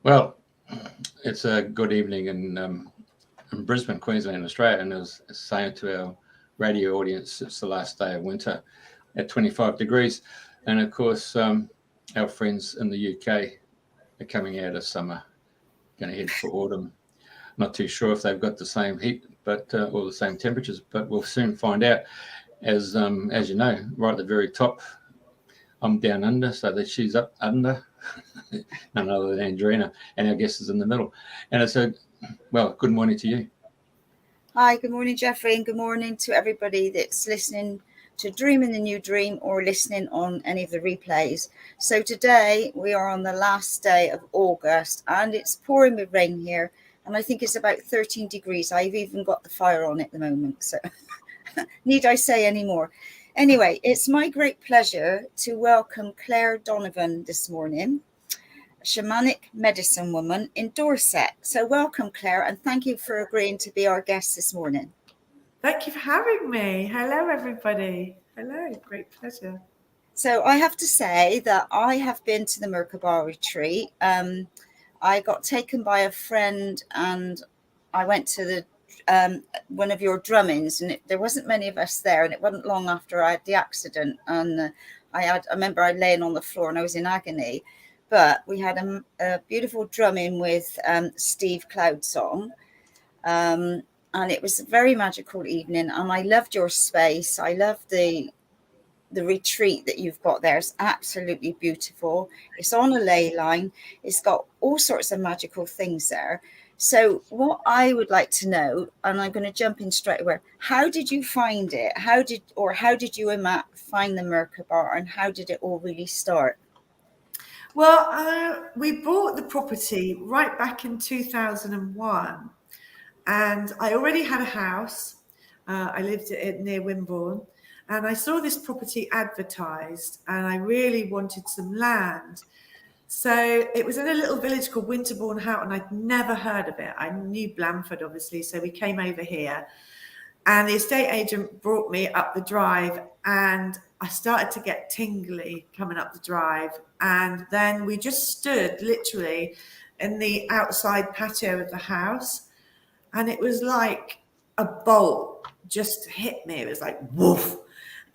Well, it's a good evening in Brisbane, Queensland, Australia, and as saying to our radio audience, it's the last day of winter at 25 degrees, and of course, our friends in the UK are coming out of summer, going to head for autumn. Not too sure if they've got the same heat, but or the same temperatures, but we'll soon find out. As you know, right at the very top, I'm down under, so that she's up under. None other than Andrena, and our guest is in the middle. And I said, well, good morning to you. Hi, good morning, Jeffrey, and good morning to everybody that's listening to Dreaming the New Dream or listening on any of the replays. So today we are on the last day of August and it's pouring with rain here, and I think it's about 13 degrees. I've even got the fire on at the moment, so need I say any more? Anyway, it's my great pleasure to welcome Claire Donovan this morning, Shamanic medicine woman in Dorset. So welcome, Claire, and thank you for agreeing to be our guest this morning. Thank you for having me. Hello, everybody. Hello, great pleasure. So I have to say that I have been to the Merkabah retreat. I got taken by a friend and I went to the one of your drummings, and there wasn't many of us there, and it wasn't long after I had the accident, and I remember I laying on the floor and I was in agony. But we had a beautiful drumming with Steve Cloudsong, and it was a very magical evening. And I loved your space. I loved the retreat that you've got there. It's absolutely beautiful. It's on a ley line. It's got all sorts of magical things there. So what I would like to know, and I'm going to jump in straight away, how did you find it? How did you and Matt find the Merkabah, and how did it all really start? Well, we bought the property right back in 2001, and I already had a house. I lived near Wimborne, and I saw this property advertised, and I really wanted some land. So it was in a little village called Winterbourne Houghton. I'd never heard of it. I knew Blandford, obviously, so we came over here. And the estate agent brought me up the drive, and I started to get tingly coming up the drive. And then we just stood literally in the outside patio of the house, and it was like a bolt just hit me. It was like, woof.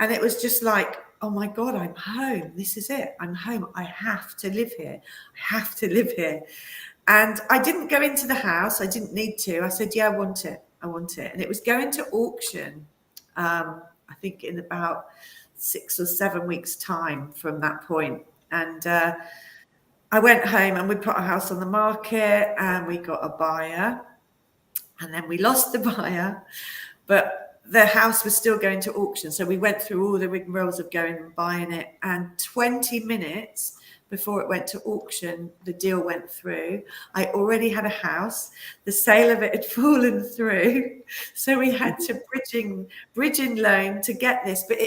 And it was just like, oh my God, I'm home. This is it. I'm home. I have to live here. I have to live here. And I didn't go into the house. I didn't need to. I said, yeah, I want it. I want it. And it was going to auction, I think in about 6 or 7 weeks' time from that point. And I went home and we put our house on the market and we got a buyer. And then we lost the buyer, but the house was still going to auction. So we went through all the rigmaroles of going and buying it. And 20 minutes before it went to auction, the deal went through. I already had a house. The sale of it had fallen through. So we had to bridging loan to get this. But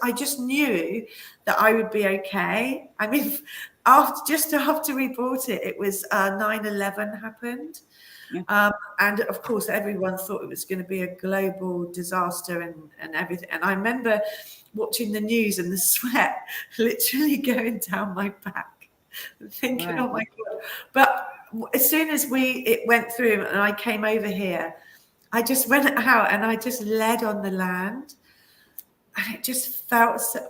I just knew that I would be okay. I mean, after we bought it, it was 9/11 happened. Yeah. And of course, everyone thought it was going to be a global disaster and everything. And I remember watching the news and the sweat literally going down my back, thinking, wow. Oh my God. But as soon as it went through and I came over here, I just went out and I just led on the land. And it just felt so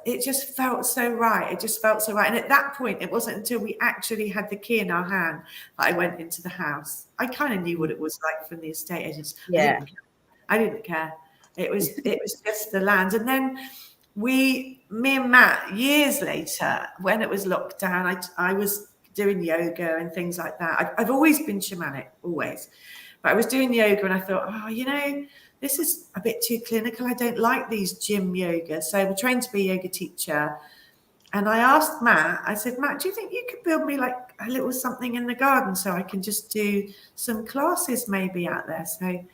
right. It just felt so right. And at that point, it wasn't until we actually had the key in our hand that I went into the house. I kind of knew what it was like from the estate agents. Yeah. I didn't care. It was just the land. And then me and Matt, years later, when it was locked down, I was doing yoga and things like that. I've always been shamanic, always. But I was doing yoga and I thought, this is a bit too clinical. I don't like these gym yoga. So I'm trained to be a yoga teacher. And I asked Matt, I said, Matt, do you think you could build me like a little something in the garden so I can just do some classes maybe out there? So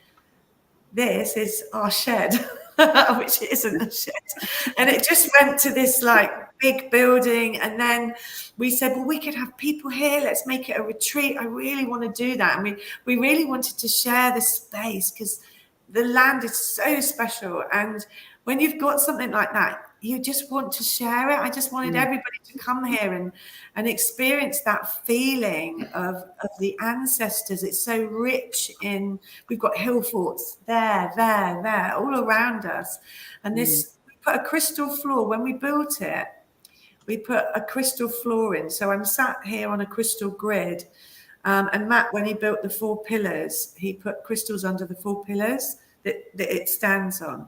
this is our shed, which isn't a shed. And it just went to this like big building. And then we said, well, we could have people here. Let's make it a retreat. I really want to do that. And we really wanted to share the space because the land is so special. And when you've got something like that, you just want to share it. I just wanted everybody to come here and experience that feeling of the ancestors. It's so rich in, we've got hill forts there, all around us. And this, we put a crystal floor, when we built it, we put a crystal floor in. So I'm sat here on a crystal grid. And Matt, when he built the 4 pillars, he put crystals under the 4 pillars that it stands on.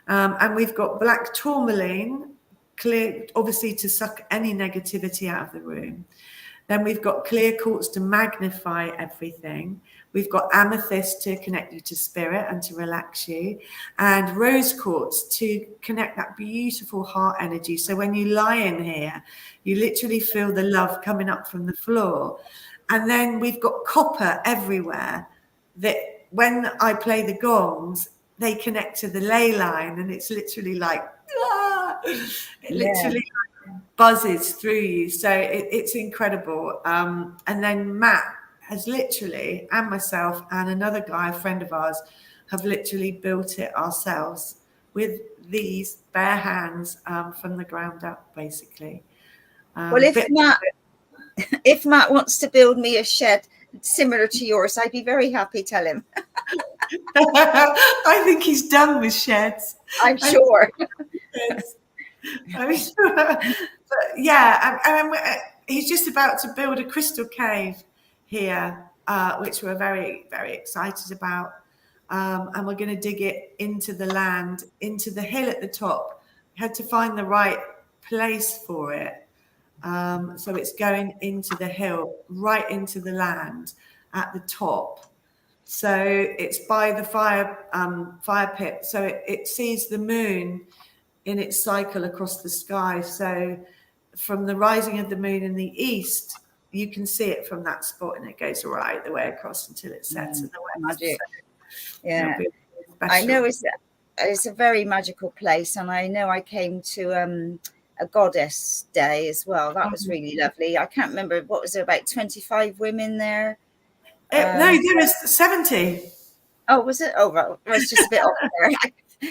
And we've got black tourmaline, clear, obviously to suck any negativity out of the room. Then we've got clear quartz to magnify everything. We've got amethyst to connect you to spirit and to relax you. And rose quartz to connect that beautiful heart energy. So when you lie in here, you literally feel the love coming up from the floor. And then we've got copper everywhere that when I play the gongs, they connect to the ley line, and it's literally like, it literally buzzes through you. So it's incredible. And then Matt has literally, and myself and another guy, a friend of ours, have literally built it ourselves with these bare hands from the ground up, basically. Well, if Matt wants to build me a shed similar to yours, I'd be very happy. Tell him. I think he's done with sheds. I'm sure. I'm sure. But yeah, he's just about to build a crystal cave here, which we're very, very excited about. And we're going to dig it into the land, into the hill at the top. We had to find the right place for it. So it's going into the hill, right into the land at the top. So it's by the fire pit. So it sees the moon in its cycle across the sky. So from the rising of the moon in the east, you can see it from that spot, and it goes right the way across until it sets in the west. Magic. So, yeah, I know it's a very magical place, and I know I came to a goddess day as well. That was really lovely. I can't remember, what was there, about 25 women there? No, there was 70. Oh, was it? Oh, right. It's just a bit off there.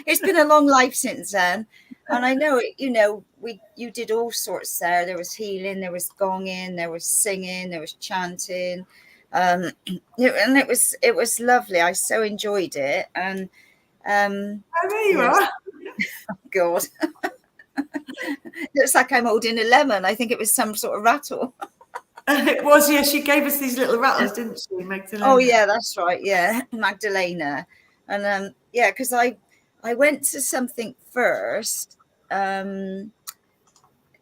It's been a long life since then. And I know, you did all sorts there. There was healing, there was gonging, there was singing, there was chanting. And it was lovely. I so enjoyed it. And oh, there you are. Oh, God. Looks like I'm holding a lemon. I think it was some sort of rattle. It was, yeah. She gave us these little rattles, didn't she, Magdalena? Oh, yeah, that's right. Yeah, Magdalena. And yeah, because I went to something first in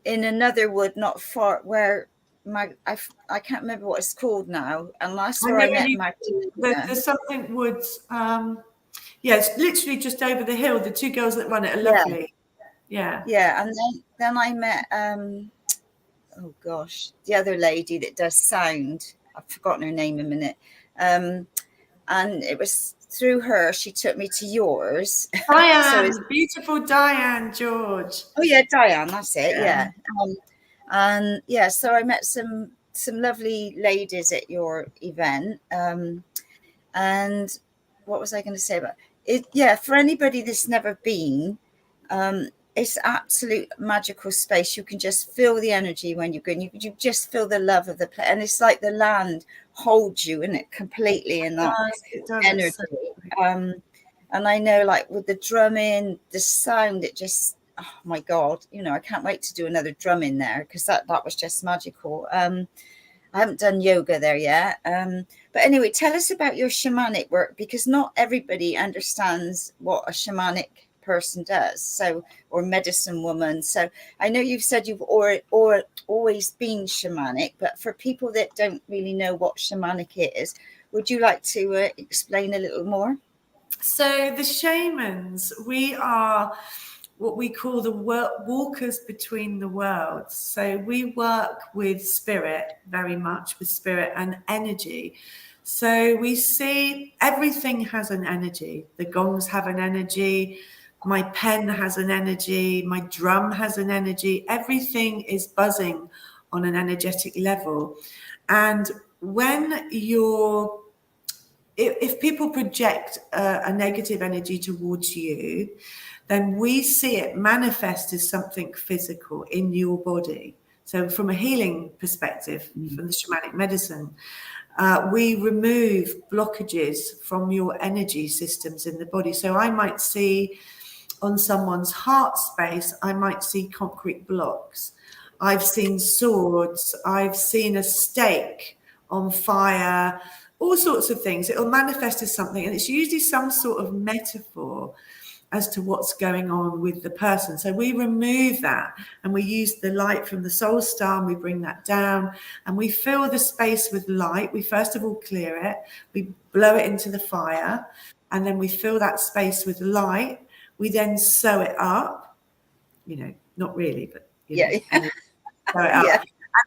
another wood not far where I can't remember what it's called now. And that's where I met Magdalena. There's something woods. Yeah, it's literally just over the hill. The 2 girls that run it are lovely. Yeah. Yeah, and then I met oh gosh, the other lady that does sound. I've forgotten her name a minute. And it was through her, she took me to yours. Diane, beautiful Diane George. Oh yeah, Diane, that's it. Yeah. And yeah, so I met some lovely ladies at your event. And what was I going to say about it? Yeah, for anybody that's never been, it's absolute magical space. You can just feel the energy when you go, and you just feel the love of the place. And it's like the land holds you in it completely in that energy. And I know, like with the drumming, the sound, it just, oh my God, I can't wait to do another drum in there, because that was just magical. I haven't done yoga there yet. But anyway, tell us about your shamanic work, because not everybody understands what a shamanic person does, or medicine woman. So I know you've said you've always been shamanic, but for people that don't really know what shamanic is, would you like to explain a little more? So the shamans, we are what we call the walkers between the worlds. So we work with spirit, very much with spirit and energy. So we see everything has an energy. The gongs have an energy. My pen has an energy. My drum has an energy. Everything is buzzing on an energetic level. And when you're if people project a negative energy towards you, then we see it manifest as something physical in your body. So from a healing perspective, from the shamanic medicine, we remove blockages from your energy systems in the body. So I might see on someone's heart space, I might see concrete blocks. I've seen swords. I've seen a stake on fire, all sorts of things. It'll manifest as something, and it's usually some sort of metaphor as to what's going on with the person. So we remove that, and we use the light from the soul star, and we bring that down, and we fill the space with light. We first of all clear it, we blow it into the fire, and then we fill that space with light. We then sew it up, not really, but sew it up. Yeah.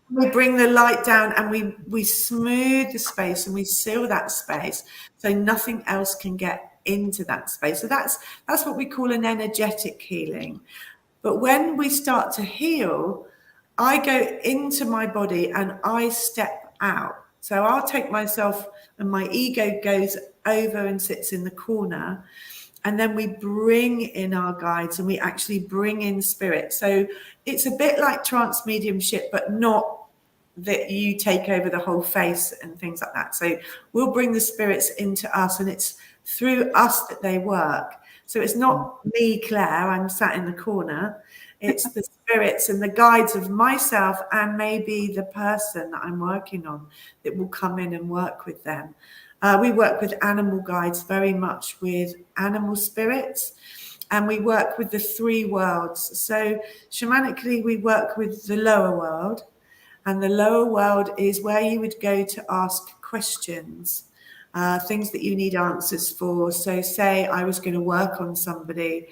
And we bring the light down, and we smooth the space, and we seal that space so nothing else can get into that space. So that's what we call an energetic healing. But when we start to heal, I go into my body and I step out. So I'll take myself, and my ego goes over and sits in the corner, and then we bring in our guides, and we actually bring in spirit. So it's a bit like trance mediumship, but not that you take over the whole face and things like that. So we'll bring the spirits into us, and it's through us that they work. So it's not me, Claire, I'm sat in the corner. It's the spirits and the guides of myself, and maybe the person that I'm working on, that will come in and work with them. We work with animal guides, very much with animal spirits, and we work with the three worlds. So shamanically, we work with the lower world, and the lower world is where you would go to ask questions, things that you need answers for. So say I was going to work on somebody,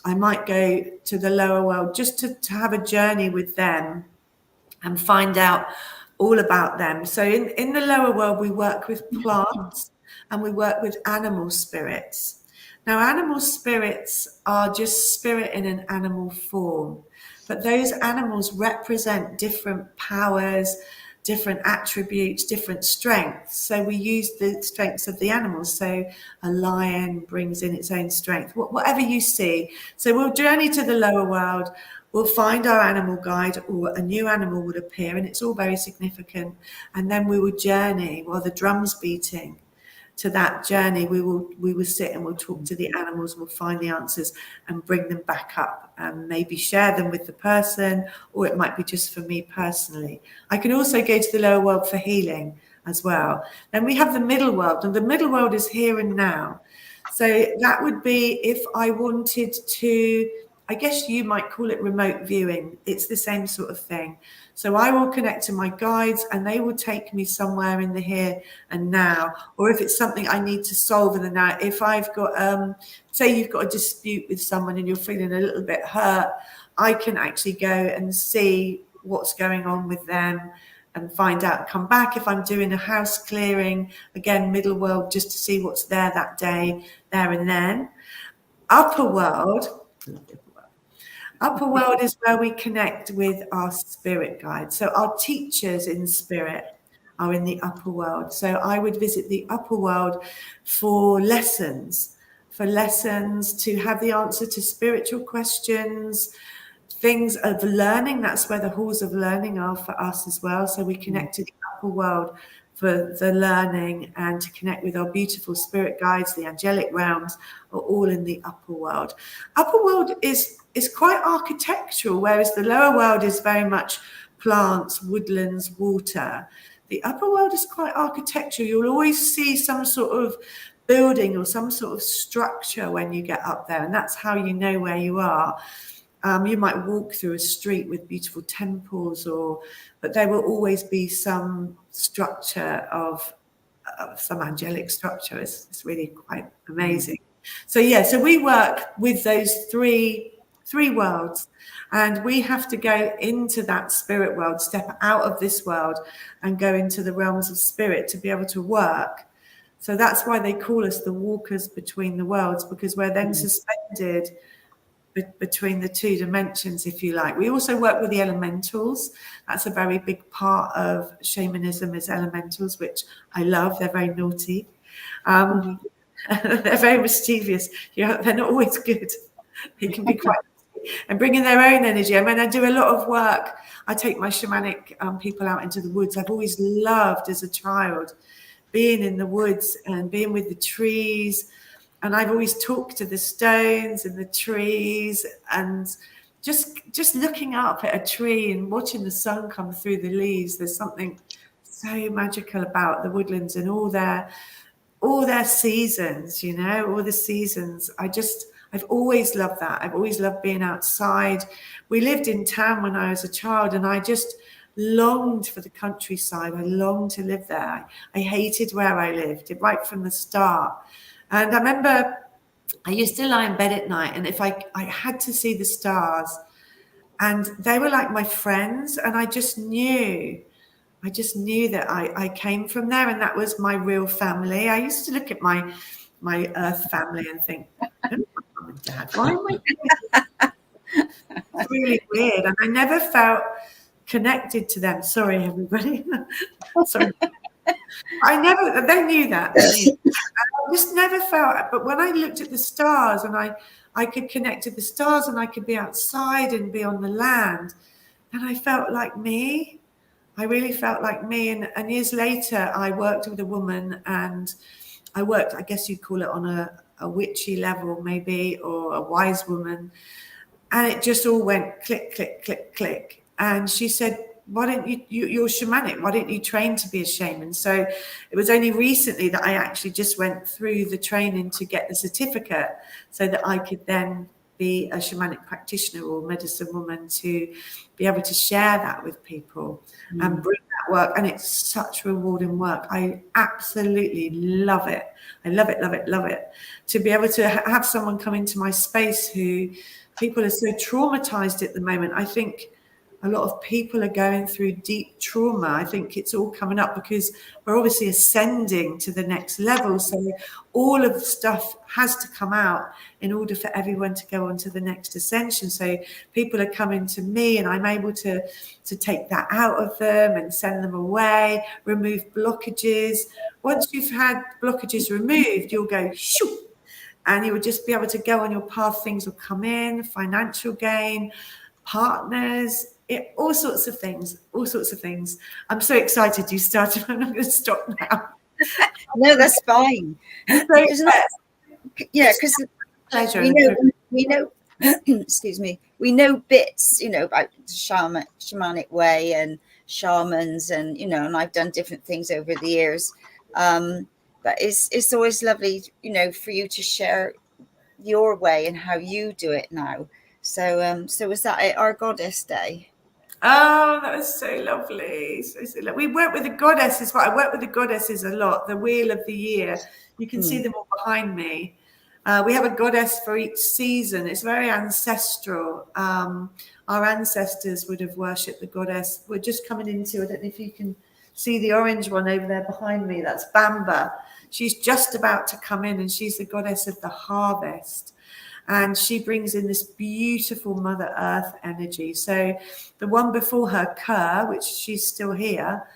I might go to the lower world just to have a journey with them and find out all about them. So in the lower world, we work with plants and we work with animal spirits. Now, animal spirits are just spirit in an animal form, but those animals represent different powers, different attributes, different strengths. So we use the strengths of the animals. So a lion brings in its own strength, whatever you see. So we'll journey to the lower world. We'll find our animal guide, or a new animal would appear, and it's all very significant. And then we will journey while the drum's beating. To that journey, we will sit and we'll talk to the animals, we'll find the answers and bring them back up, and maybe share them with the person, or it might be just for me personally. I can also go to the lower world for healing as well. Then we have the middle world, and the middle world is here and now. So that would be if I wanted to, I guess you might call it remote viewing. It's the same sort of thing. So I will connect to my guides, and they will take me somewhere in the here and now. Or if it's something I need to solve in the now, if I've got, say you've got a dispute with someone and you're feeling a little bit hurt, I can actually go and see what's going on with them and find out, come back. If I'm doing a house clearing, again, middle world, just to see what's there that day, there and then. Upper world is where we connect with our spirit guides. So our teachers in spirit are in the upper world. So I would visit the upper world for lessons to have the answer to spiritual questions, things of learning. That's where the halls of learning are for us as well. So we connect to the upper world for the learning, and to connect with our beautiful spirit guides. The angelic realms are all in the upper world. Upper world is quite architectural, whereas the lower world is very much plants, woodlands, water. The upper world is quite architectural. You'll always see some sort of building or some sort of structure when you get up there, and that's how you know where you are. You might walk through a street with beautiful temples, but there will always be some structure of some angelic structure. It's really quite amazing. So we work with those three worlds, and we have to go into that spirit world, step out of this world and go into the realms of spirit to be able to work. So that's why they call us the walkers between the worlds, because we're then suspended between the two dimensions, if you like. We also work with the elementals. That's a very big part of shamanism, is elementals, which I love. They're very naughty. They're very mischievous. They're not always good. They can be quite and bringing their own energy. I mean, I do a lot of work. I take my shamanic people out into the woods. I've always loved as a child being in the woods and being with the trees. And I've always talked to the stones and the trees, and just looking up at a tree and watching the sun come through the leaves. There's something so magical about the woodlands and all their seasons, all the seasons. I've always loved that. I've always loved being outside. We lived in town when I was a child, and I just longed for the countryside. I longed to live there. I hated where I lived right from the start. And I remember I used to lie in bed at night, and if I had to see the stars, and they were like my friends, and I just knew that I came from there, and that was my real family. I used to look at my earth family and think, oh, Mum and Dad, why am I doing this? It's really weird. And I never felt connected to them. Sorry, everybody. Sorry. They knew that. I just never felt it. But when I looked at the stars, and I could connect to the stars, and I could be outside and be on the land, and I felt like me. I really felt like me. And years later, I worked with a woman, and I worked, I guess you'd call it on a witchy level, maybe, or a wise woman. And it just all went click, click, click, click. And she said, why don't you're shamanic, why don't you train to be a shaman? So it was only recently that I actually just went through the training to get the certificate so that I could then be a shamanic practitioner or medicine woman, to be able to share that with people and bring that work. And it's such rewarding work. I absolutely love it. I love it, love it, love it. To be able to have someone come into my space who people are so traumatized at the moment. I think a lot of people are going through deep trauma. I think it's all coming up because we're obviously ascending to the next level. So all of the stuff has to come out in order for everyone to go on to the next ascension. So people are coming to me, and I'm able to take that out of them and send them away, remove blockages. Once you've had blockages removed, you'll go shoo, and you will just be able to go on your path. Things will come in, financial gain, partners, all sorts of things. I'm so excited you started. I'm not going to stop now. No, that's fine. Because we know excuse me, we know bits, about the shamanic way and shamans, and and I've done different things over the years. But it's always lovely, for you to share your way and how you do it now. So was that at our Goddess Day? Oh, that was so lovely. So lovely. We work with the goddesses. I work with the goddesses a lot. The Wheel of the Year. You can see them all behind me. We have a goddess for each season. It's very ancestral. Our ancestors would have worshipped the goddess. We're just coming into, I don't know if you can see the orange one over there behind me. That's Bamba. She's just about to come in, and she's the goddess of the harvest. And she brings in this beautiful Mother Earth energy. So the one before her, Kerr, which she's still here,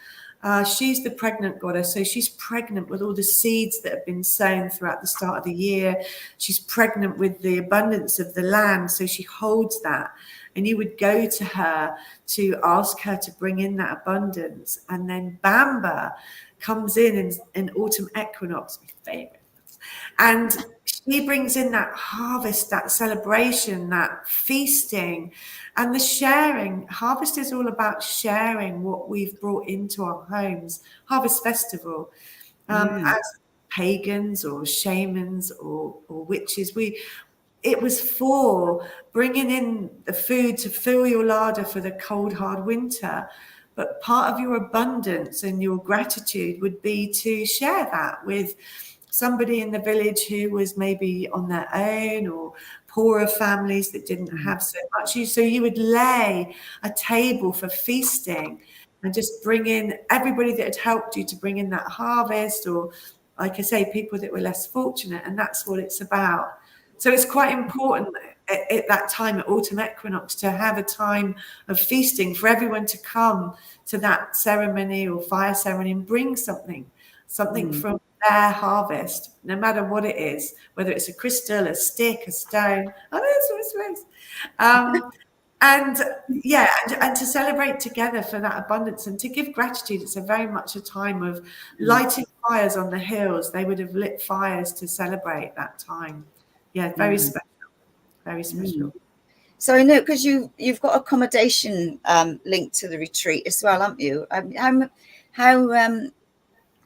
she's the pregnant goddess. So she's pregnant with all the seeds that have been sown throughout the start of the year. She's pregnant with the abundance of the land. So she holds that. And you would go to her to ask her to bring in that abundance. And then Bamba comes in autumn equinox, my favorite. And she brings in that harvest, that celebration, that feasting, and the sharing. Harvest is all about sharing what we've brought into our homes. Harvest Festival, as pagans or shamans or witches, it was for bringing in the food to fill your larder for the cold, hard winter. But part of your abundance and your gratitude would be to share that with somebody in the village who was maybe on their own, or poorer families that didn't have so much. So you would lay a table for feasting and just bring in everybody that had helped you to bring in that harvest, or like I say, people that were less fortunate. And that's what it's about. So it's quite important at that time, at autumn equinox, to have a time of feasting for everyone to come to that ceremony or fire ceremony and bring something from their harvest, no matter what it is, whether it's a crystal, a stick, a stone. Oh, that's so nice. And yeah, and to celebrate together for that abundance and to give gratitude. It's a very much a time of lighting fires on the hills. They would have lit fires to celebrate that time. Yeah, very special, very special. So I know, because you've got accommodation linked to the retreat as well, haven't you?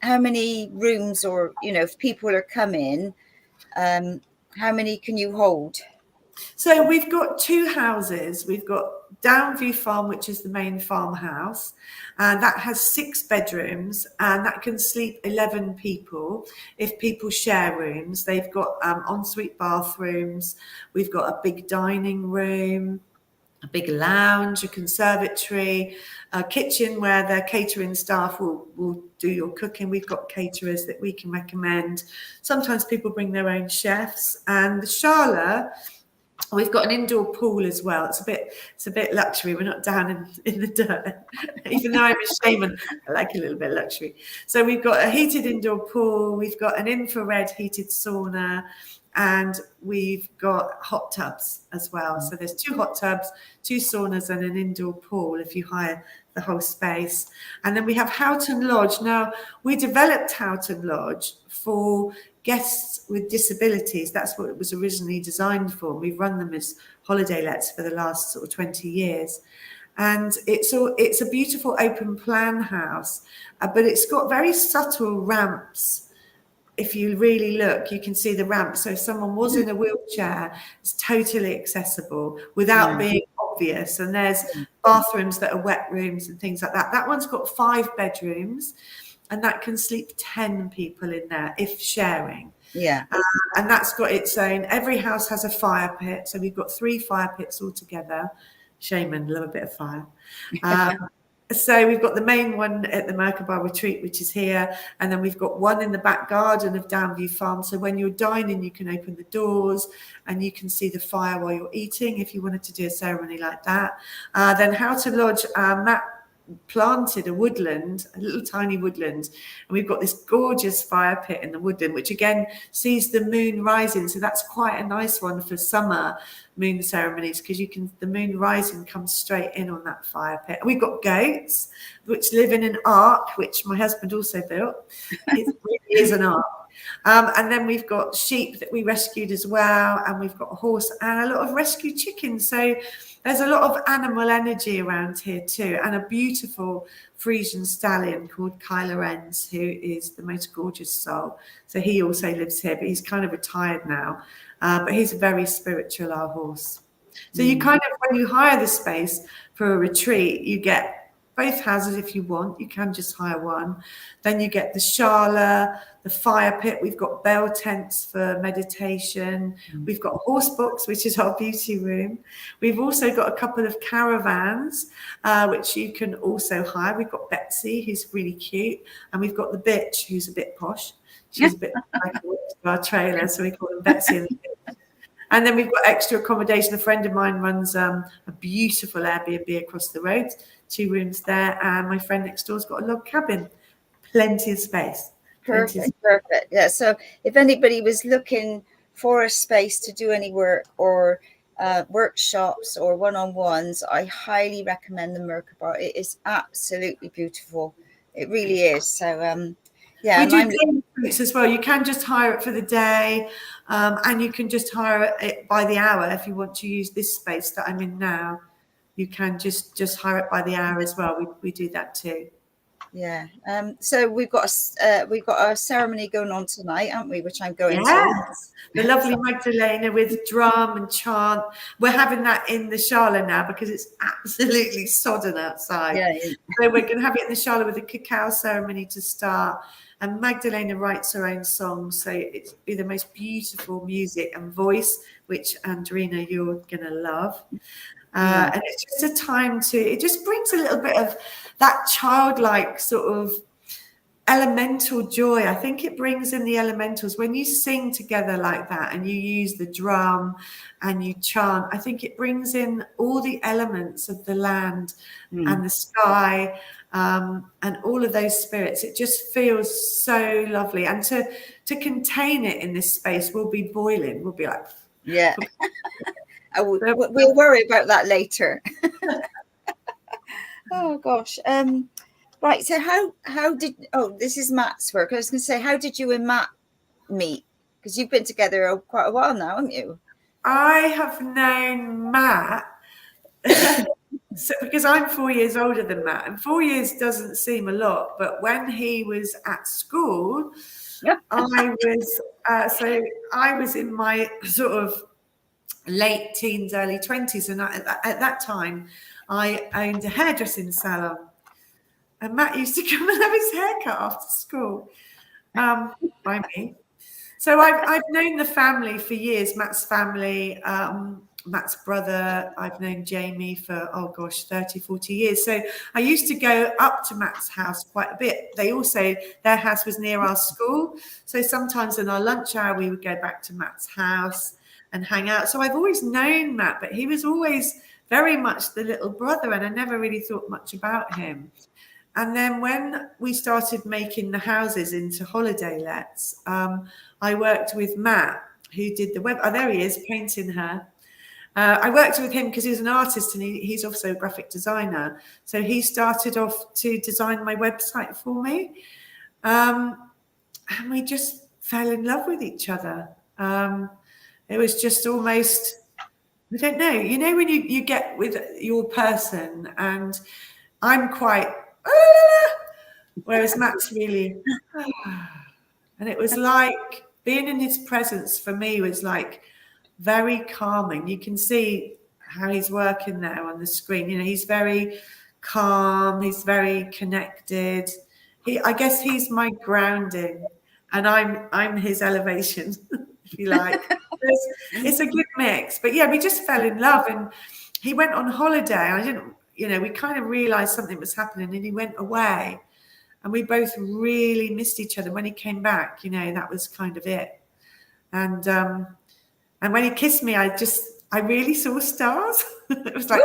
How many rooms, or if people are coming, how many can you hold? So we've got 2 houses. We've got Downview Farm, which is the main farmhouse, and that has 6 bedrooms, and that can sleep 11 people if people share rooms. They've got ensuite bathrooms. We've got a big dining room, a big lounge, a conservatory, a kitchen where the catering staff will do your cooking. We've got caterers that we can recommend. Sometimes people bring their own chefs. And the Shala, we've got an indoor pool as well. It's a bit luxury. We're not down in the dirt. Even though I'm a shaman, I like a little bit of luxury. So we've got a heated indoor pool. We've got an infrared heated sauna. And we've got hot tubs as well. So there's 2 hot tubs, 2 saunas, and an indoor pool if you hire the whole space. And then we have Houghton Lodge. Now, we developed Houghton Lodge for guests with disabilities. That's what it was originally designed for. We've run them as holiday lets for the last sort of 20 years. And it's a beautiful open plan house, but it's got very subtle ramps. If you really look, you can see the ramp. So if someone was in a wheelchair, it's totally accessible without being obvious. And there's bathrooms that are wet rooms and things like that. That one's got 5 bedrooms, and that can sleep 10 people in there if sharing. Yeah. And that's got its own. Every house has a fire pit. So we've got 3 fire pits altogether. Shaman, love a bit of fire. So we've got the main one at the Merkabah retreat, which is here. And then we've got one in the back garden of Downview Farm. So when you're dining, you can open the doors and you can see the fire while you're eating if you wanted to do a ceremony like that. Then Houghton Lodge, Matt planted a woodland, a little tiny woodland, and we've got this gorgeous fire pit in the woodland, which again sees the moon rising. So that's quite a nice one for summer moon ceremonies, because the moon rising comes straight in on that fire pit. We've got goats which live in an ark, which my husband also built. It really is an ark. And then we've got sheep that we rescued as well, and we've got a horse and a lot of rescued chickens. So there's a lot of animal energy around here too, and a beautiful Frisian stallion called Kyla Enns, who is the most gorgeous soul. So he also lives here, but he's kind of retired now. But he's a very spiritual, our horse. So you kind of, when you hire the space for a retreat, you get both houses if you want. You can just hire one. Then you get the Shala, the fire pit. We've got bell tents for meditation. We've got a horse box, which is our beauty room. We've also got a couple of caravans, which you can also hire. We've got Betsy, who's really cute. And we've got the bitch, who's a bit posh. She's a bit like our trailer, so we call them Betsy and the bitch. And then we've got extra accommodation. A friend of mine runs a beautiful Airbnb across the road, 2 rooms there. And my friend next door's got a log cabin. Plenty of space. Perfect. Yeah. So if anybody was looking for a space to do any work or workshops or one-on-ones, I highly recommend the Merkabah. It is absolutely beautiful. It really is. So yeah. We do day retreats as well. You can just hire it for the day, and you can just hire it by the hour if you want to use this space that I'm in now. You can just hire it by the hour as well. We do that too. Yeah. So we've got a ceremony going on tonight, haven't we? Which I'm going to. The lovely Magdalena with drum and chant. We're having that in the Shala now because it's absolutely sodden outside. Yeah. So we're going to have it in the Shala with a cacao ceremony to start. And Magdalena writes her own songs, so it's be the most beautiful music and voice, which Andrena, you're going to love. And it's just a time it just brings a little bit of that childlike sort of elemental joy. I think it brings in the elementals when you sing together like that and you use the drum and you chant. I think it brings in all the elements of the land and the sky, and all of those spirits. It just feels so lovely. And to contain it in this space, we'll be boiling. We'll be like, yeah. We'll worry about that later. Oh gosh. Right. So how did, this is Matt's work. I was going to say, how did you and Matt meet? Because you've been together quite a while now, haven't you? I have known Matt because I'm 4 years older than Matt, and 4 years doesn't seem a lot, but when he was at school, I was in my sort of late teens, early 20s, and at that time I owned a hairdressing salon, and Matt used to come and have his hair cut after school by me. So I've known the family for years, Matt's family, Matt's brother. I've known Jamie for, 30, 40 years. So I used to go up to Matt's house quite a bit. Their house was near our school. So sometimes in our lunch hour, we would go back to Matt's house and hang out. So I've always known Matt, but he was always very much the little brother, and I never really thought much about him. And then when we started making the houses into holiday lets, I worked with Matt, who did the web. Oh, there he is, painting her. I worked with him because he's an artist, and he's also a graphic designer. So he started off to design my website for me. And we just fell in love with each other. It was just almost, I don't know, when you get with your person, and I'm quite, whereas Matt's really, and it was like being in his presence for me was like very calming. You can see how he's working there on the screen. He's very calm. He's very connected. I guess he's my grounding, and I'm his elevation, if you like. It's a good mix. But yeah, we just fell in love, and he went on holiday. I didn't, we kind of realized something was happening, and he went away, and we both really missed each other. When he came back, that was kind of it. And when he kissed me, I really saw stars. It was like,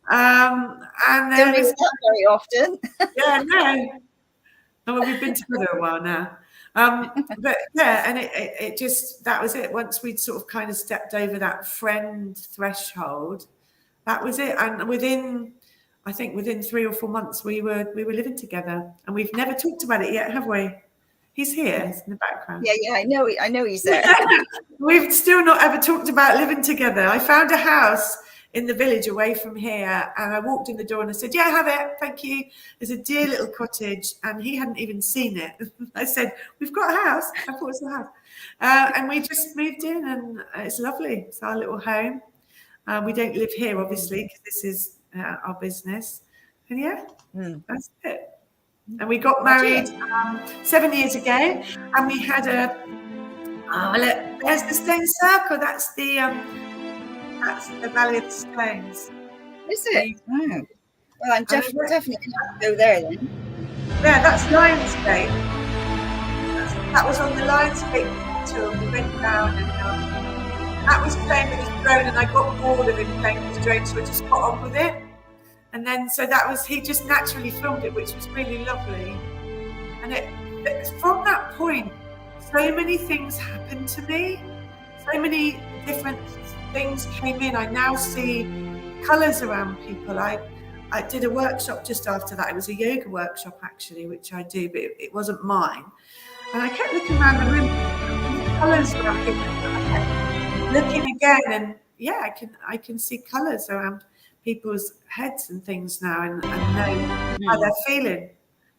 and then don't do that very often. Yeah, no. Well, we've been together a while now. But yeah, and it just, that was it. Once we'd sort of kind of stepped over that friend threshold, that was it. And within 3 or 4 months, we were living together, and we've never talked about it yet, have we? He's here, he's in the background. Yeah, I know he's there. We've still not ever talked about living together. I found a house in the village away from here, and I walked in the door and I said, yeah, have it, thank you. There's a dear little cottage, and he hadn't even seen it. I said, we've got a house. I thought it was a house. And we just moved in, and it's lovely. It's our little home. We don't live here, obviously, because this is our business. And yeah, that's it. And we got married 7 years ago, and we had look, there's the stone circle. That's the Valley of the Stones. Is it? Oh. Well, I'm definitely going to go there then. Yeah, that's Lionsgate. That was on the Lionsgate tour. We went down, and Matt was playing with his drone, and I got bored of him playing with his drone, so I just got on with it. And then, so that was, he just naturally filmed it, which was really lovely. And it from that point, so many things happened to me. So many different things came in. I now see colours around people. I did a workshop just after that. It was a yoga workshop, actually, which I do, but it wasn't mine. And I kept looking around the room, colours around people. I kept looking again, and yeah, I can see colours around people's heads and things now, and know how they're feeling,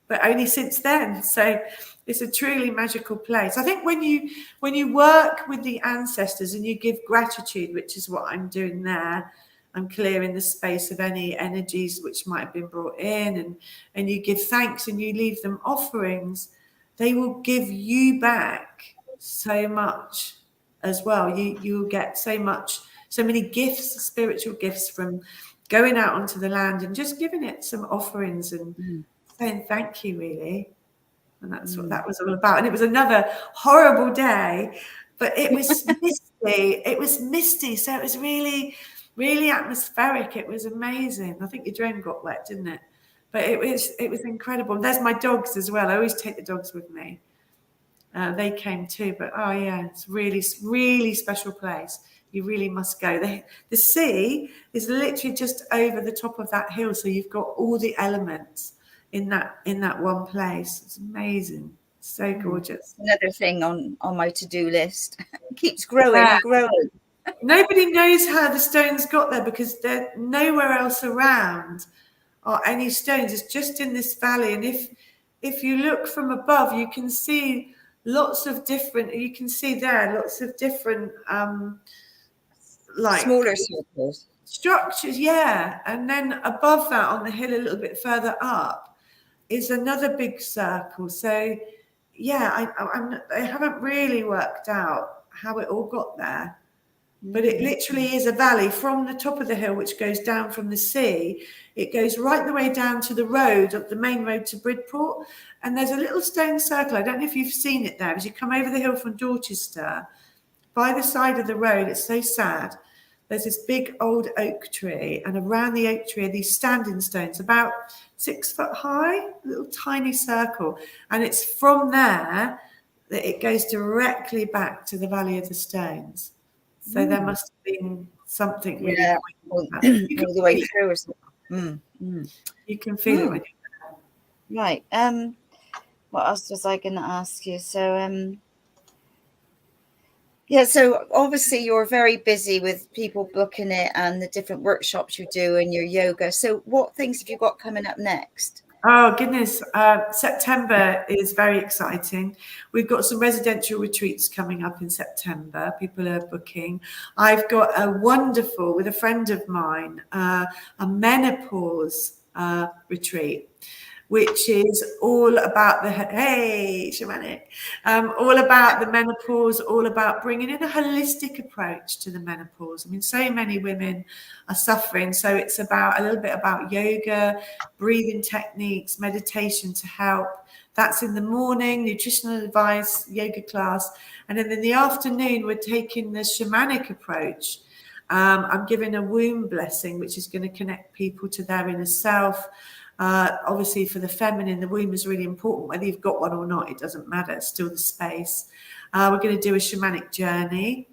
but only since then. So it's a truly magical place. I think when you work with the ancestors and you give gratitude, which is what I'm doing there, I'm clearing the space of any energies which might have been brought in, and you give thanks and you leave them offerings, they will give you back so much as well. You'll get so many gifts, spiritual gifts, from going out onto the land and just giving it some offerings and saying thank you, really. And that's what that was all about. And it was another horrible day, but it was misty. It was misty. So it was really, really atmospheric. It was amazing. I think your drone got wet, didn't it? But it was incredible. And there's my dogs as well. I always take the dogs with me. They came too, but oh yeah, it's really, really special place. You really must go. The sea is literally just over the top of that hill, so you've got all the elements in that one place. It's amazing. It's so gorgeous. Another thing on my to-do list. Keeps growing and growing. Nobody knows how the stones got there because they're nowhere else around or any stones. It's just in this valley, and if you look from above, you can see lots of different like smaller circles, structures, yeah. And then above that, on the hill a little bit further up, is another big circle. So yeah, I haven't really worked out how it all got there, but it literally is a valley from the top of the hill, which goes down from the sea. It goes right the way down to the road, up the main road to Bridport. And there's a little stone circle. I don't know if you've seen it there. As you come over the hill from Dorchester, by the side of the road, it's so sad. There's this big old oak tree, and around the oak tree are these standing stones, about 6 foot high, a little tiny circle. And it's from there that it goes directly back to the Valley of the Stones. So there must have been something really all the way through or something. You can feel it when you're right. What else was I going to ask you? So yeah, so obviously you're very busy with people booking it and the different workshops you do and your yoga. So what things have you got coming up next? Oh, goodness. September is very exciting. We've got some residential retreats coming up in September. People are booking. I've got a wonderful, with a friend of mine, a menopause retreat, which is all about shamanic, all about the menopause, all about bringing in a holistic approach to the menopause. I mean, so many women are suffering. So it's about a little bit about yoga, breathing techniques, meditation to help. That's in the morning, nutritional advice, yoga class. And then in the afternoon, we're taking the shamanic approach. I'm giving a womb blessing, which is going to connect people to their inner self. Obviously, for the feminine, the womb is really important. Whether you've got one or not, it doesn't matter. It's still the space. We're going to do a shamanic journey.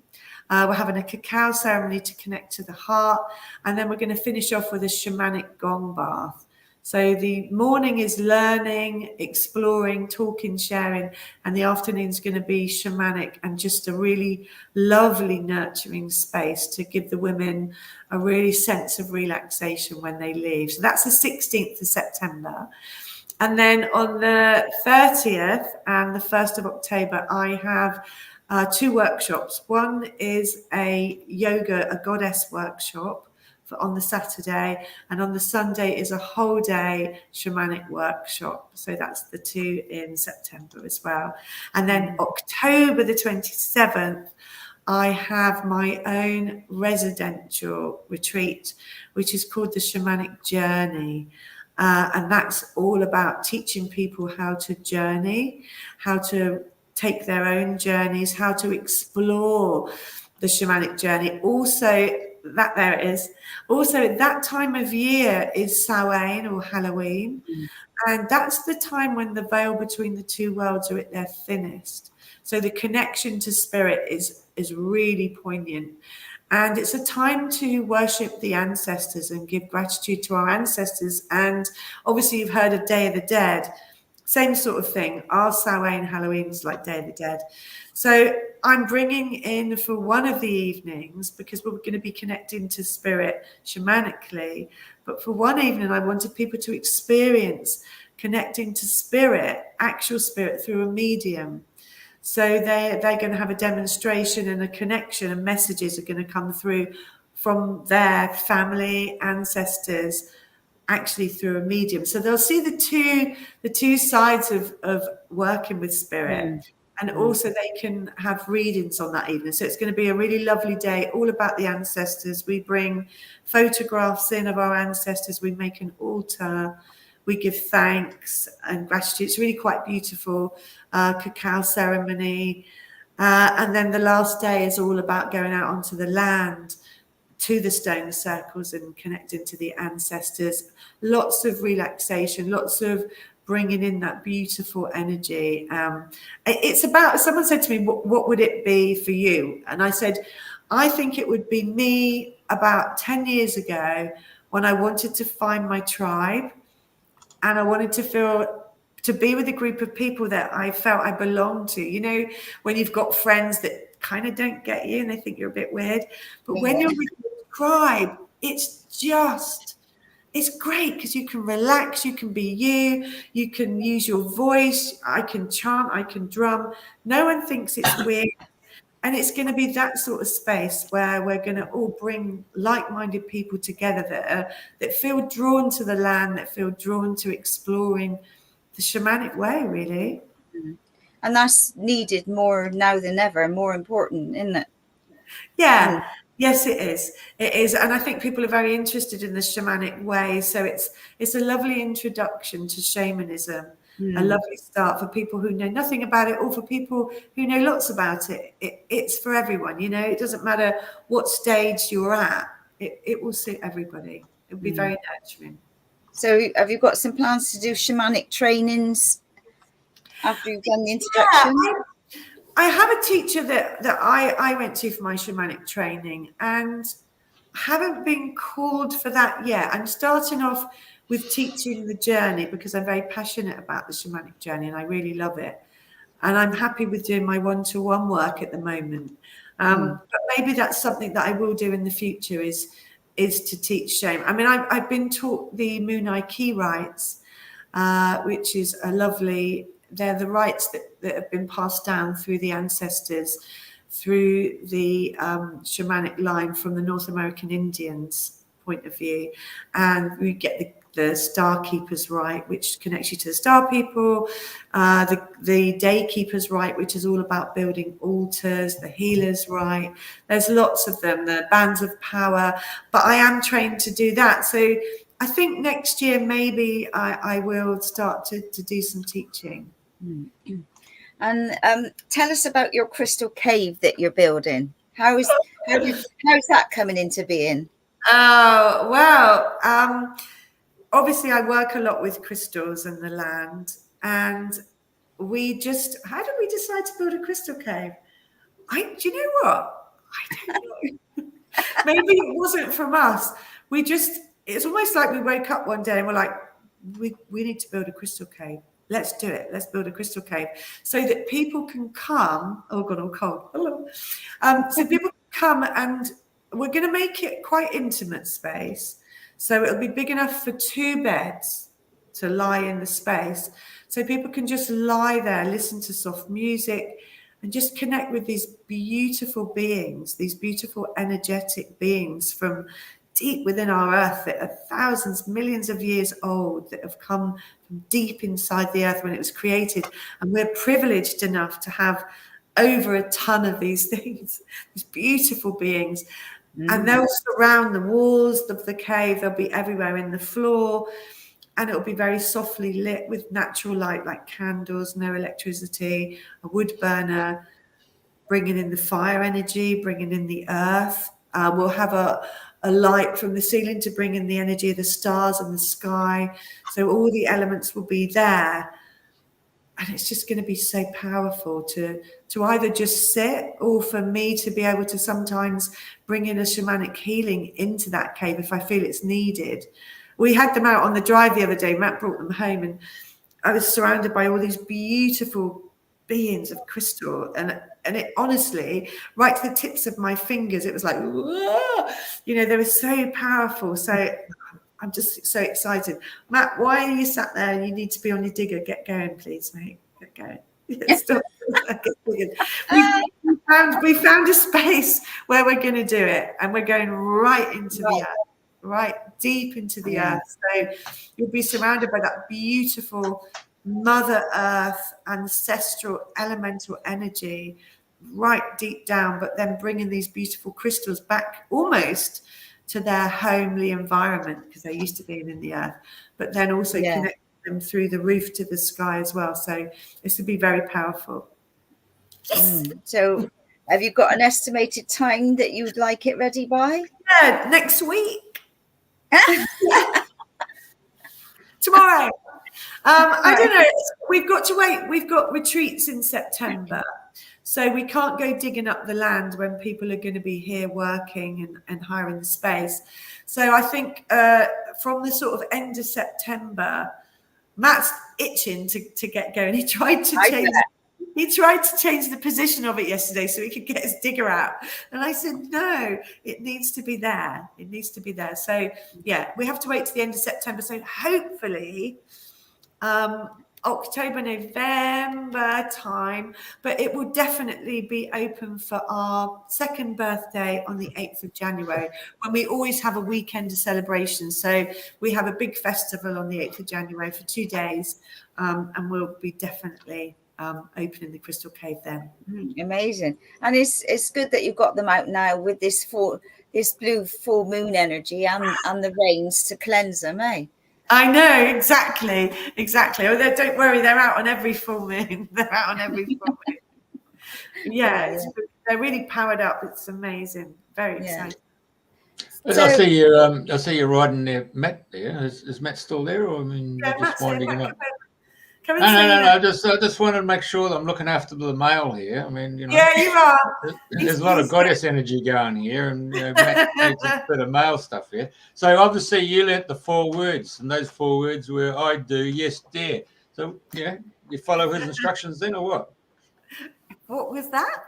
We're having a cacao ceremony to connect to the heart. And then we're going to finish off with a shamanic gong bath. So the morning is learning, exploring, talking, sharing, and the afternoon is going to be shamanic and just a really lovely, nurturing space to give the women a really sense of relaxation when they leave. So that's the 16th of September. And then on the 30th and the 1st of October, I have 2 workshops. One is a goddess workshop on the Saturday, and on the Sunday is a whole day shamanic workshop. So that's the 2 in September as well. And then October the 27th, I have my own residential retreat, which is called the Shamanic Journey. And that's all about teaching people how to journey, how to take their own journeys, how to explore the shamanic journey. Also, that time of year is Samhain or Halloween. And that's the time when the veil between the two worlds are at their thinnest. So the connection to spirit is really poignant. And it's a time to worship the ancestors and give gratitude to our ancestors. And obviously you've heard of Day of the Dead. Same sort of thing. Our Samhain, Halloween is like Day of the Dead. So I'm bringing in for one of the evenings, because we're going to be connecting to spirit shamanically. But for one evening, I wanted people to experience connecting to spirit, actual spirit, through a medium. So they're going to have a demonstration and a connection, and messages are going to come through from their family, ancestors, actually through a medium. So they'll see the two sides of working with spirit. And also they can have readings on that evening. So it's going to be a really lovely day, all about the ancestors. We bring photographs in of our ancestors. We make an altar. we give thanks and gratitude. It's really quite beautiful. Cacao ceremony. And then the last day is all about going out onto the land, to the stone circles and connecting to the ancestors. Lots of relaxation, lots of bringing in that beautiful energy. It's about, someone said to me, what would it be for you? And I said, I think it would be me about 10 years ago when I wanted to find my tribe, and I wanted to be with a group of people that I felt I belonged to. You know, when you've got friends that kind of don't get you and they think you're a bit weird, but when you're with your tribe, it's great because you can relax, you can be you can use your voice. I can chant, I can drum. No one thinks it's weird. And it's going to be that sort of space where we're going to all bring like-minded people together that feel drawn to the land, that feel drawn to exploring the shamanic way, really. And that's needed more now than ever, more important, isn't it? Yeah. Yes, it is. It is. And I think people are very interested in the shamanic way. So it's a lovely introduction to shamanism, a lovely start for people who know nothing about it, or for people who know lots about it. It's for everyone, you know. It doesn't matter what stage you're at. It will suit everybody. It will be very nurturing. So have you got some plans to do shamanic trainings after you've done the introduction? Yeah, I have a teacher that I went to for my shamanic training, and haven't been called for that yet. I'm starting off with teaching the journey because I'm very passionate about the shamanic journey and I really love it. And I'm happy with doing my one-to-one work at the moment. But maybe that's something that I will do in the future is to teach shame. I mean, I've been taught the Munai key rites, which is a lovely, they're the rites that have been passed down through the ancestors, through the shamanic line from the North American Indians point of view. And we get the Star Keepers Rite, which connects you to the star people, the Day Keepers Rite, which is all about building altars, the Healers Rite. There's lots of them, the Bands of Power, but I am trained to do that. So I think next year maybe I will start to do some teaching. And tell us about your crystal cave that you're building. How's that coming into being? Oh, well, obviously I work a lot with crystals and the land, and how did we decide to build a crystal cave? Do you know what? I don't know. Maybe it wasn't from us. It's almost like we woke up one day and we're like, we need to build a crystal cave. Let's do it. Let's build a crystal cave so that people can come. Oh, God, I'm cold. Hello. So people can come, and we're going to make it quite intimate space. So it'll be big enough for 2 beds to lie in the space. So people can just lie there, listen to soft music, and just connect with these beautiful beings, these beautiful energetic beings from deep within our earth that are thousands, millions of years old, that have come from deep inside the earth when it was created. And we're privileged enough to have over a ton of these things, these beautiful beings. And they'll surround the walls of the cave. They'll be everywhere in the floor. And it'll be very softly lit with natural light, like candles, no electricity, a wood burner, bringing in the fire energy, bringing in the earth. We'll have a light from the ceiling to bring in the energy of the stars and the sky. So all the elements will be there. And it's just going to be so powerful to either just sit, or for me to be able to sometimes bring in a shamanic healing into that cave if I feel it's needed. We had them out on the drive the other day. Matt brought them home, and I was surrounded by all these beautiful beings of crystal, and it honestly, right to the tips of my fingers, it was like, whoa! You know, they were so powerful. So I'm just so excited. Matt, why are you sat there? You need to be on your digger. Get going, please, mate. Get going. Stop. We found a space where we're going to do it, and we're going right into the earth, right deep into the earth. So you'll be surrounded by that beautiful Mother Earth, ancestral, elemental energy, right deep down, but then bringing these beautiful crystals back almost to their homely environment, because they're used to being in the earth, but then also connect them through the roof to the sky as well. So this would be very powerful. So have you got an estimated time that you'd like it ready by? Yeah, next week. Tomorrow. I don't know. We've got to wait. We've got retreats in September. So we can't go digging up the land when people are going to be here working and hiring the space. So I think from the sort of end of September, Matt's itching to get going. He tried to change the position of it yesterday so he could get his digger out. And I said, no, it needs to be there. It needs to be there. So yeah, we have to wait to the end of September. So hopefully October, November time, but it will definitely be open for our second birthday on the 8th of January, when we always have a weekend of celebration. So we have a big festival on the 8th of January for 2 days, and we'll be definitely opening the Crystal Cave then. Amazing. And it's good that you've got them out now with this blue full moon energy and the rains to cleanse them, eh? I know, exactly. Oh, don't worry, they're out on every full moon. Yeah, they're really powered up. It's amazing. Very exciting. I see you riding there, Matt. There is Matt still there, or I mean, you're just winding him up? No. I just wanted to make sure that I'm looking after the male here. I mean, you know. Yeah, you are. There's a lot of goddess energy going here, and Matt needs a bit of male stuff here. So obviously, you learnt the 4 words, and those 4 words were "I do," "yes, dare." So you follow his instructions then, or what? What was that?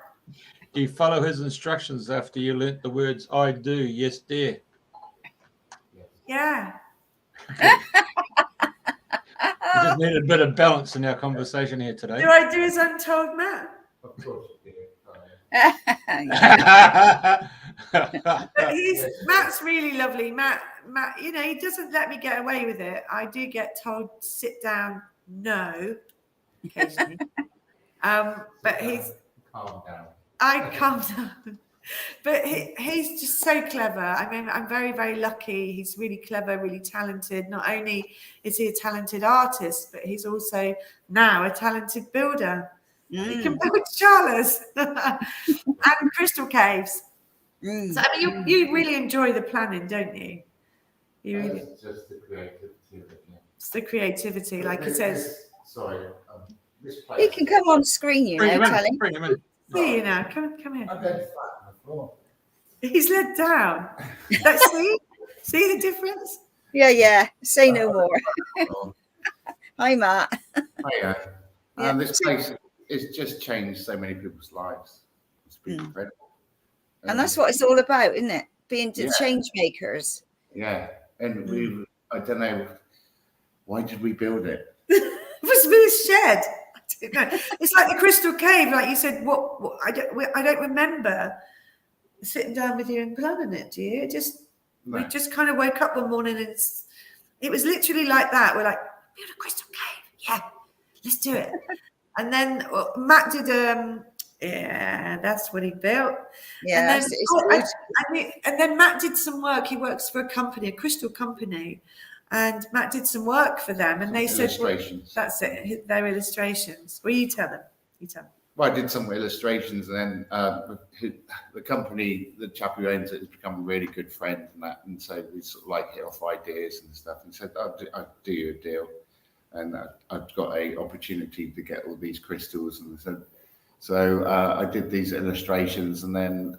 Do you follow his instructions after you learnt the words "I do," "yes, dare"? Yeah. We just needed a bit of balance in our conversation here today. Do I do as I'm told, Matt? Of course you do. But Matt's really lovely. Matt, you know, he doesn't let me get away with it. I do get told sit down, no, occasionally. But he's calm down. I calm down. But he's just so clever. I mean, I'm very, very lucky. He's really clever, really talented. Not only is he a talented artist, but he's also now a talented builder. He can build Shalas and crystal caves. So I mean, you really enjoy the planning, don't you? You really. It's just the creativity. It's the creativity, like it says. Sorry, this place. He can come on screen, you know. Bring him in. See you now. Come here. I'm going flat on the floor. He's let down. Let's see the difference. Yeah. Say no more. Hi, Matt. Hiya. This place has just changed so many people's lives. It's been incredible. And that's what it's all about, isn't it? Being change makers. Yeah. And I don't know, why did we build it? It was this shed. I don't know. It's like the Crystal Cave, like you said. What I don't remember sitting down with you and planning it. Do you? We just kind of woke up one morning and it was literally like that. We're like, build a Crystal Cave. Yeah, let's do it. And then Matt did. That's what he built. Yeah, and then Matt did some work. He works for a company, a crystal company. And Matt did some work for them, and they said, well, "That's it. Their illustrations." Well, you tell them. Well, I did some illustrations, and then the company, the chap who owns it, has become a really good friend, and so we sort of like hit off ideas and stuff, and said, "I'll do you a deal," and I've got a opportunity to get all these crystals, and so I did these illustrations, and then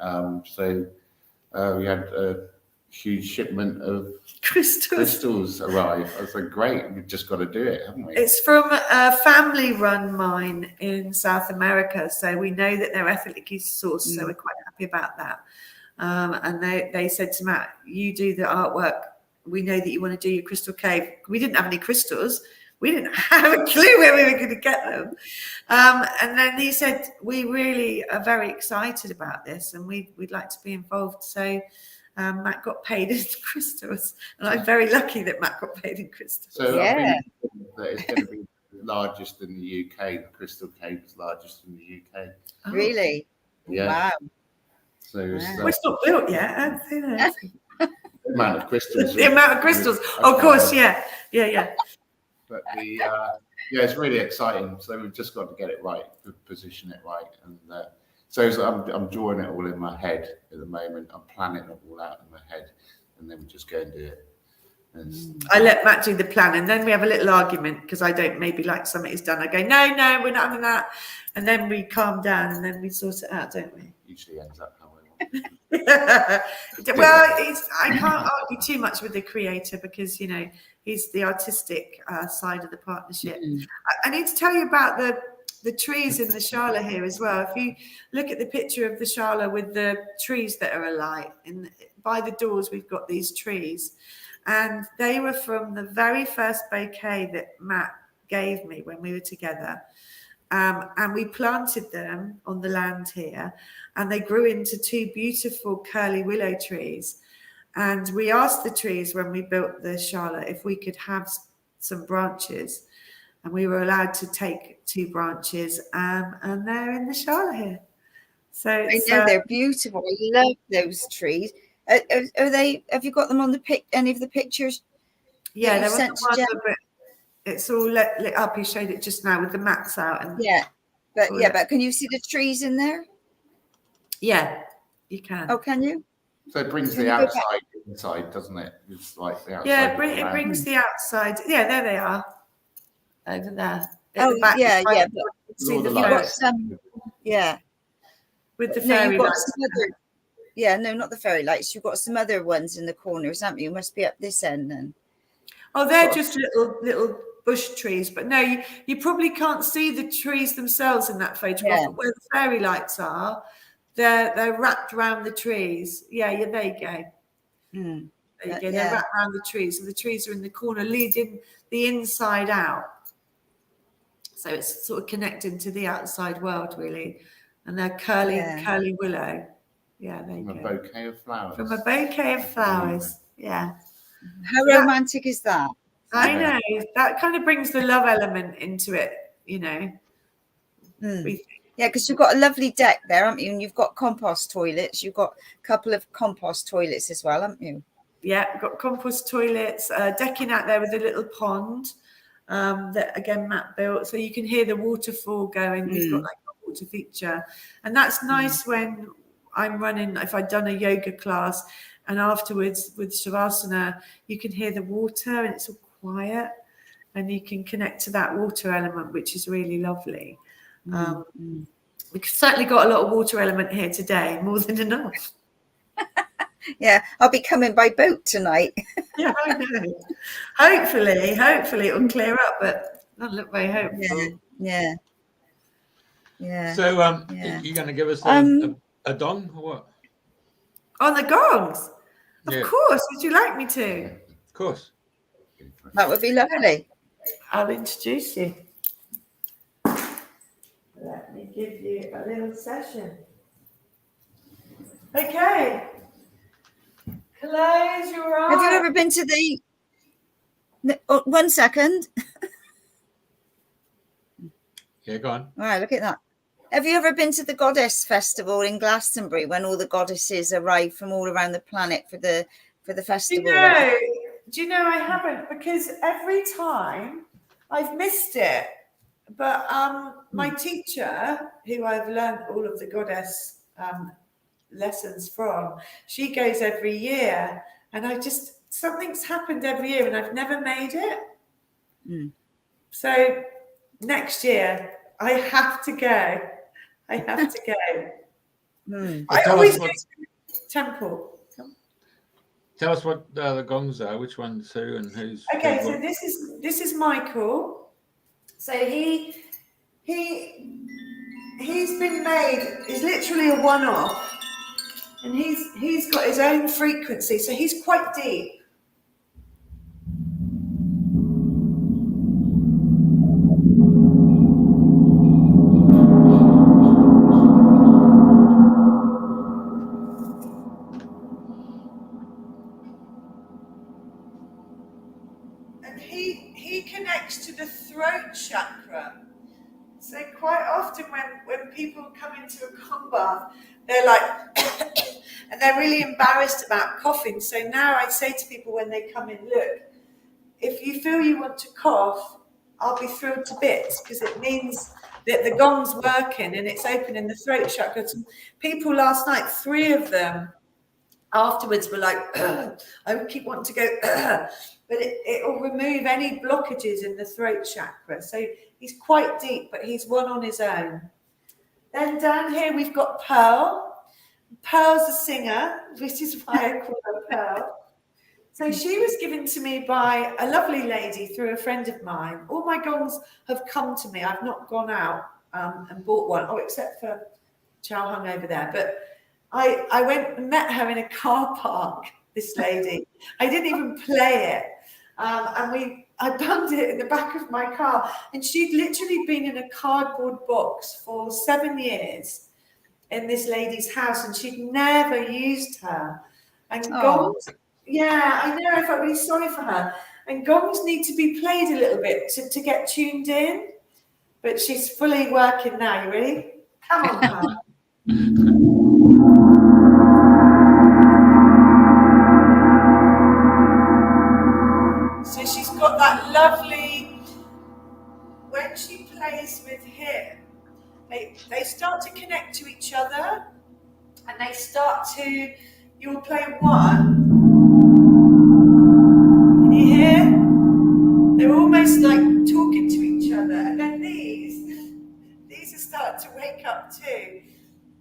we had a huge shipment of crystals arrive. I was like, great, we've just got to do it, haven't we? It's from a family-run mine in South America, so we know that they're ethically sourced, so we're quite happy about that. And they said to Matt, you do the artwork, we know that you want to do your crystal cave. We didn't have any crystals. We didn't have a clue where we were going to get them. And then he said, we really are very excited about this and we'd like to be involved. So Matt got paid in crystals, and I'm very lucky that Matt got paid in crystals. So that it's going to be the largest in the UK. The Crystal Cave is largest in the UK. Oh. Really? Yeah. Wow. So it's not built yet. I'd say that. The amount of crystals. The amount of crystals. Of course, yeah. But it's really exciting. So we've just got to get it right, to position it right, and so I'm drawing it all in my head at the moment. I'm planning it all out in my head, and then we just go and do it. I let Matt do the plan, and then we have a little argument because I don't maybe like something he's done. I go, no, we're not having that, and then we calm down, and then we sort it out, don't we? Usually ends up how I want. Well, I can't argue too much with the creator because he's the artistic side of the partnership. I need to tell you about the trees in the Shala here as well. If you look at the picture of the Shala with the trees that are alight, by the doors we've got these trees, and they were from the very first bouquet that Matt gave me when we were together. And we planted them on the land here, and they grew into 2 beautiful curly willow trees. And we asked the trees when we built the Shala if we could have some branches, and we were allowed to take 2 branches, and they're in the Shala here. So I know they're beautiful. I love those trees. Are they? Have you got them on any of the pictures? Yeah, there sent was to one, but it's all lit up. He showed it just now with the mats out, and but can you see the trees in there? Yeah, you can. Oh, can you? So it brings the outside inside, doesn't it? It's like the outside. Yeah, it brings the outside. Yeah, there they are. Over there. Oh, the back, yeah. But see the You've got some. Yeah. With the fairy lights. No, not the fairy lights. You've got some other ones in the corners, haven't you? Must be up this end then. Oh, they're just little bush trees, but no, you probably can't see the trees themselves in that photograph. But where the fairy lights are, they're wrapped around the trees. Yeah, there you go. There you go. They're wrapped around the trees, and the trees are in the corner, leading the inside out. So it's sort of connecting to the outside world, really. And they're curly willow. Yeah, there you go. From a bouquet of flowers. From a bouquet of flowers. Yeah. How romantic is that? I know. That kind of brings the love element into it, Yeah, because you've got a lovely deck there, haven't you? And you've got compost toilets. You've got a couple of compost toilets as well, haven't you? Yeah, we've got compost toilets, decking out there with a little pond that, again, Matt built. So you can hear the waterfall going. We've got like a water feature. And that's nice when I'm running, if I've done a yoga class, and afterwards with Shavasana, you can hear the water and it's all quiet, and you can connect to that water element, which is really lovely. We've certainly got a lot of water element here today, more than enough. Yeah, I'll be coming by boat tonight. Yeah, I know. Hopefully it'll clear up, but not look very hopeful. Yeah. So, you're going to give us a don or what? On the gongs? Of course. Would you like me to? Of course. That would be lovely. I'll introduce you. Let me give you a little session. Okay. Close your eyes. Have you ever been to the... Oh, 1 second. Yeah, go on. All right, look at that. Have you ever been to the Goddess Festival in Glastonbury when all the goddesses arrive from all around the planet for the festival? Do you know I haven't, because every time I've missed it. But my teacher, who I've learned all of the goddess lessons from, she goes every year, and something's happened every year, and I've never made it. So next year I have to go. I always go to the temple. Tell us what the gongs are. Which one's who and who's? Okay, so this is Michael. So he's been made. He's literally a one-off, and he's got his own frequency. So he's quite deep. He connects to the throat chakra. So quite often when people come into a gong bath, they're like, and they're really embarrassed about coughing. So now I say to people when they come in, look, if you feel you want to cough, I'll be thrilled to bits, because it means that the gong's working and it's opening the throat chakra. People last night, 3 of them afterwards were like, I keep wanting to go, but it will remove any blockages in the throat chakra. So he's quite deep, but he's one on his own. Then down here we've got Pearl. Pearl's a singer, which is why I call her Pearl. So she was given to me by a lovely lady through a friend of mine. All my gongs have come to me. I've not gone out and bought one, except for Chow Hung over there. But I went and met her in a car park, this lady. I didn't even play it. I bummed it in the back of my car. And she'd literally been in a cardboard box for 7 years in this lady's house, and she'd never used her. And gongs, yeah, I know, I felt really sorry for her. And gongs need to be played a little bit to get tuned in. But she's fully working now. You ready? Come on, Pearl. So she's got that lovely, when she plays with him, they start to connect to each other, and they start to, you'll play one. Can you hear? They're almost like talking to each other. And then these are starting to wake up too.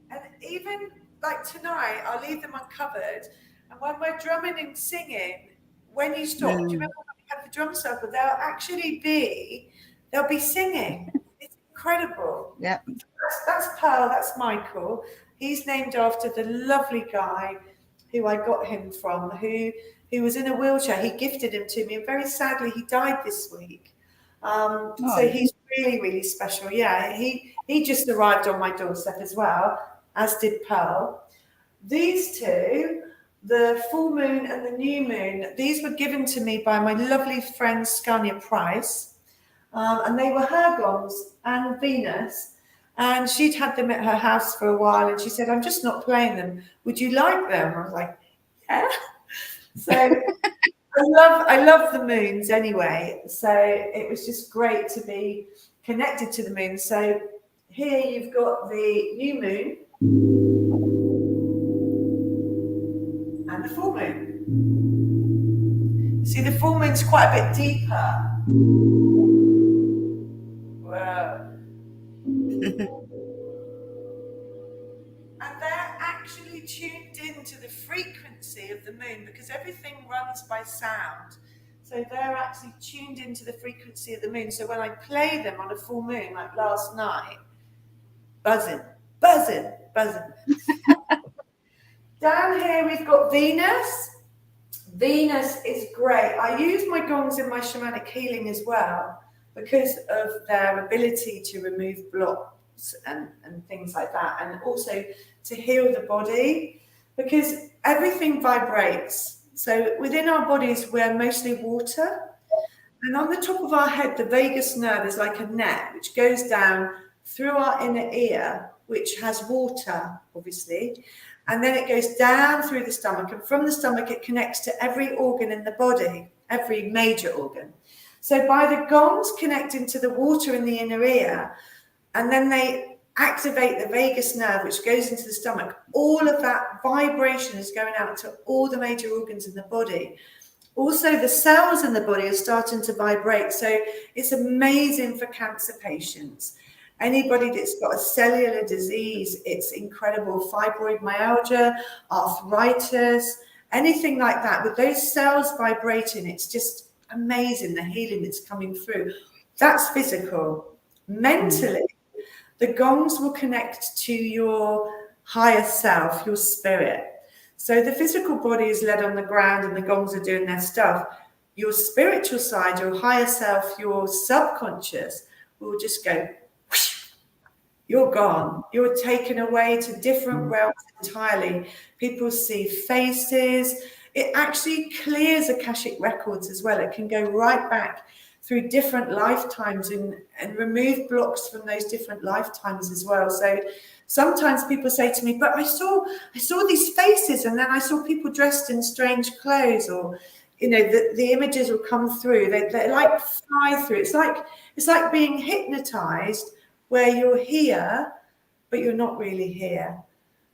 And even like tonight, I'll leave them uncovered. And when we're drumming and singing, when you stop, do you remember when we had the drum circle? They'll be singing. It's incredible. Yeah. That's Pearl, that's Michael. He's named after the lovely guy who I got him from, who was in a wheelchair. He gifted him to me, and very sadly, he died this week. So he's really, really special. Yeah, he just arrived on my doorstep as well, as did Pearl. These two, the full moon and the new moon, these were given to me by my lovely friend Scania Price, and they were her gongs and Venus, and she'd had them at her house for a while, and she said, I'm just not playing them. Would you like them? I was like, yeah. So I love the moons anyway. So it was just great to be connected to the moon. So here you've got the new moon and the full moon. See, the full moon's quite a bit deeper. Wow. And they're actually tuned into the frequency of the moon, because everything runs by sound. So they're actually tuned into the frequency of the moon. So when I play them on a full moon, like last night, buzzing. Down here we've got Venus. Venus is great. I use my gongs in my shamanic healing as well, because of their ability to remove blocks and things like that, and also to heal the body, because everything vibrates. So within our bodies, we're mostly water, and on the top of our head, the vagus nerve is like a net which goes down through our inner ear, which has water, obviously, and then it goes down through the stomach, and from the stomach it connects to every organ in the body, every major organ. So by the gongs connecting to the water in the inner ear, and then they activate the vagus nerve, which goes into the stomach, all of that vibration is going out to all the major organs in the body. Also, the cells in the body are starting to vibrate. So it's amazing for cancer patients. Anybody that's got a cellular disease, it's incredible. Fibromyalgia, arthritis, anything like that. With those cells vibrating, it's just amazing, the healing that's coming through. That's physical. Mentally, the gongs will connect to your higher self, your spirit. So the physical body is led on the ground and the gongs are doing their stuff. Your spiritual side, your higher self, your subconscious will just go, whoosh, you're gone. You're taken away to different realms entirely. People see faces. It actually clears Akashic records as well. It can go right back through different lifetimes and remove blocks from those different lifetimes as well. So sometimes people say to me, but I saw these faces, and then I saw people dressed in strange clothes, or the images will come through. They like fly through. It's like being hypnotized, where you're here, but you're not really here.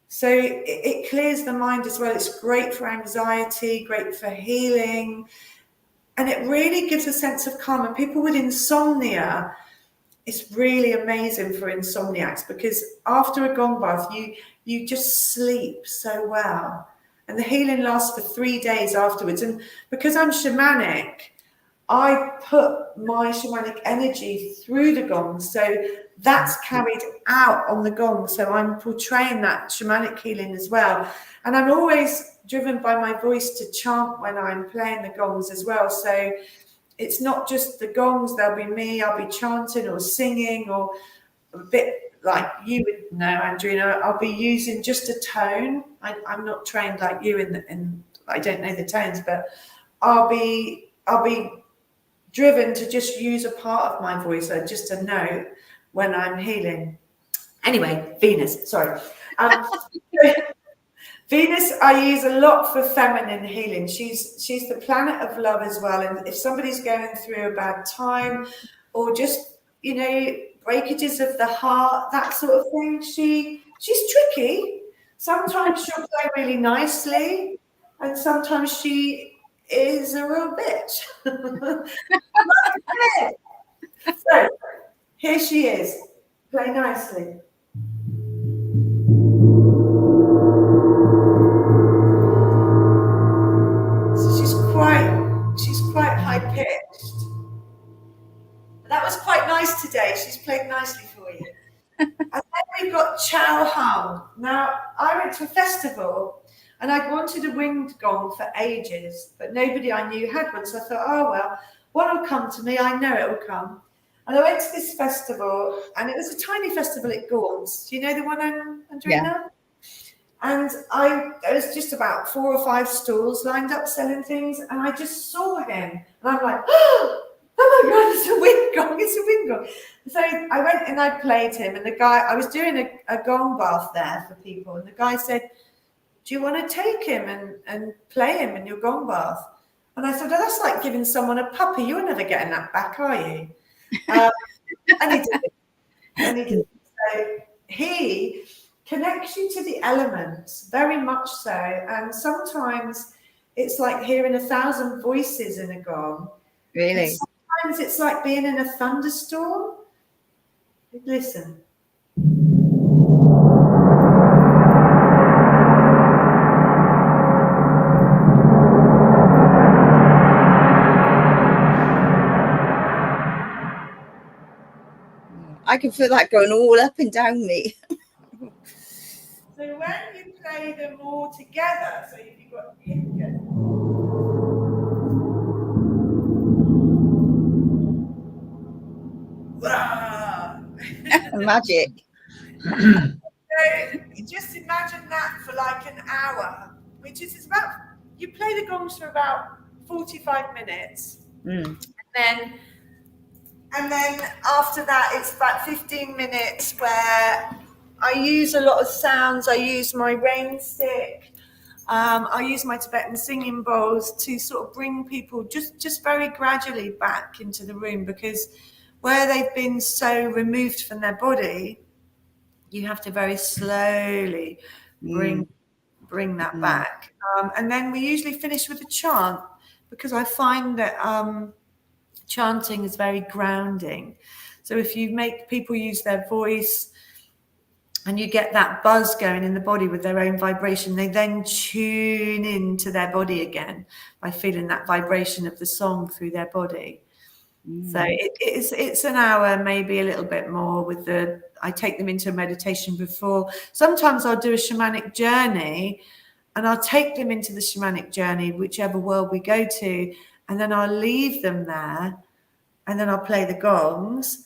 So it clears the mind as well. It's great for anxiety, great for healing, and it really gives a sense of calm. And people with insomnia, it's really amazing for insomniacs, because after a gong bath, you just sleep so well. And the healing lasts for 3 days afterwards. And because I'm shamanic, I put my shamanic energy through the gong. So that's carried out on the gong. So I'm portraying that shamanic healing as well. And I'm always driven by my voice to chant when I'm playing the gongs as well. So it's not just the gongs, there'll be me, I'll be chanting or singing, or a bit like you would know, Andrena, I'll be using just a tone. I'm not trained like you in I don't know the tones, but I'll be driven to just use a part of my voice, or just a note when I'm healing. Anyway, Venus, sorry. Venus, I use a lot for feminine healing. She's the planet of love as well. And if somebody's going through a bad time, or just, breakages of the heart, that sort of thing, she's tricky. Sometimes she'll play really nicely, and sometimes she is a real bitch. So here she is. Play nicely. She's quite high pitched. That was quite nice today. She's played nicely for you. And then we've got Chow Hum. Now, I went to a festival and I'd wanted a winged gong for ages, but nobody I knew had one. So I thought, oh, well, one will come to me. I know it will come. And I went to this festival, and it was a tiny festival at Gaunt's. Do you know the one, Andrena? Yeah. And there was just about 4 or 5 stalls lined up selling things, and I just saw him, and I'm like, oh my God, it's a wind gong, it's a wind gong. So I went and I played him, and the guy, I was doing a gong bath there for people, and the guy said, do you want to take him and play him in your gong bath? And I said, oh, that's like giving someone a puppy. You're never getting that back, are you? And he did. And he did. So he connects you to the elements, very much so. And sometimes it's like hearing 1,000 voices in a gong. Really? And sometimes it's like being in a thunderstorm. Listen. I can feel that going all up and down me. So when you play them all together, so if you've got hip Magic. So just imagine that for like an hour, which is about, you play the gongs for about 45 minutes. And then after that, it's about 15 minutes where I use a lot of sounds. I use my rain stick. I use my Tibetan singing bowls to sort of bring people just very gradually back into the room, because where they've been so removed from their body, you have to very slowly bring that back. And then we usually finish with a chant, because I find that chanting is very grounding. So if you make people use their voice and you get that buzz going in the body with their own vibration, they then tune into their body again by feeling that vibration of the song through their body. So it's an hour, maybe a little bit more. I take them into a meditation before. Sometimes I'll do a shamanic journey, and I'll take them into the shamanic journey, whichever world we go to, and then I'll leave them there, and then I'll play the gongs,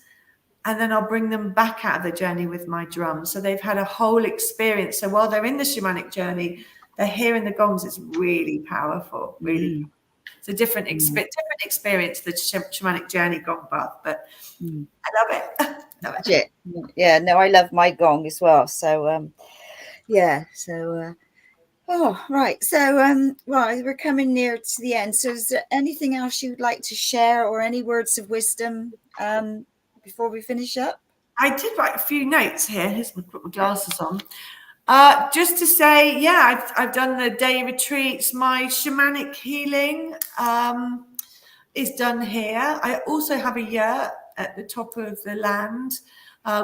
and then I'll bring them back out of the journey with my drums. So they've had a whole experience. So while they're in the shamanic journey, they're hearing the gongs. It's really powerful, really. It's a different experience, the shamanic journey gong bath, but I love it. Legit. Yeah, no, I love my gong as well. So yeah, so oh right. So well, we're coming near to the end. So is there anything else you'd like to share or any words of wisdom before we finish up? I did write a few notes here. Here's me put my glasses on. Just to say, yeah, I've done the day retreats. My shamanic healing is done here. I also have a yurt at the top of the land,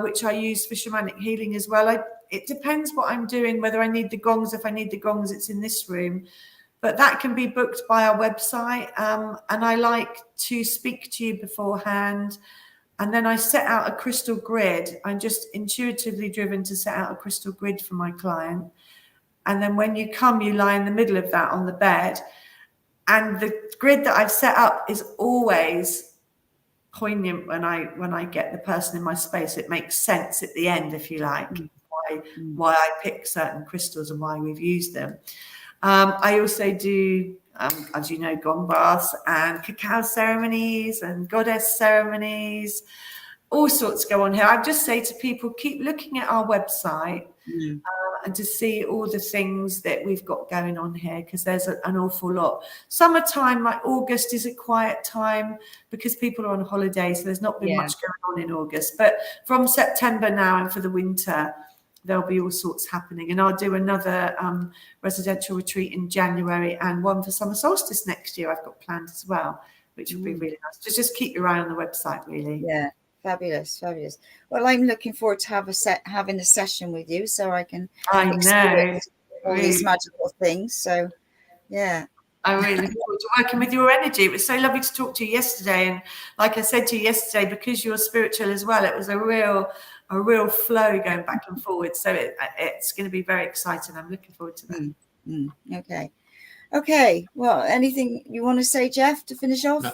which I use for shamanic healing as well. It depends what I'm doing, whether I need the gongs. If I need the gongs, it's in this room. But that can be booked by our website. And I like to speak to you beforehand. And then I set out a crystal grid. I'm just intuitively driven to set out a crystal grid for my client. And then when you come, you lie in the middle of that on the bed. And the grid that I've set up is always poignant when I get the person in my space. It makes sense at the end, if you like, why I pick certain crystals and why we've used them. I also do, as you know, gong baths and cacao ceremonies and goddess ceremonies. All sorts go on here. I just say to people, keep looking at our website and to see all the things that we've got going on here, because there's an awful lot. Summertime, like August, is a quiet time because people are on holiday, so there's not been much going on in August. But from September now and for the winter, there'll be all sorts happening. And I'll do another residential retreat in January and one for summer solstice next year I've got planned as well, which will be really nice. Just keep your eye on the website, really. Yeah, fabulous. Well, I'm looking forward to having a session with you so I can experience all these magical things. So, yeah. I really look forward to working with your energy. It was so lovely to talk to you yesterday. And like I said to you yesterday, because you're spiritual as well, it was a real flow going back and forward. So it's going to be very exciting. I'm looking forward to that. Okay. Well, anything you want to say, Jeff, to finish off?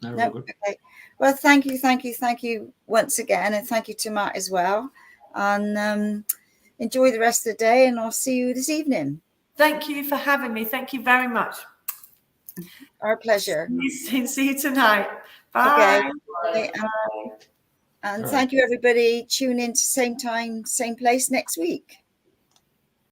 No. Okay. Well, thank you once again, and thank you to Matt as well. And enjoy the rest of the day, and I'll see you this evening. Thank you for having me. Thank you very much. Our pleasure. See you tonight. Bye. Okay. And thank you, everybody. Tune in to same time, same place next week.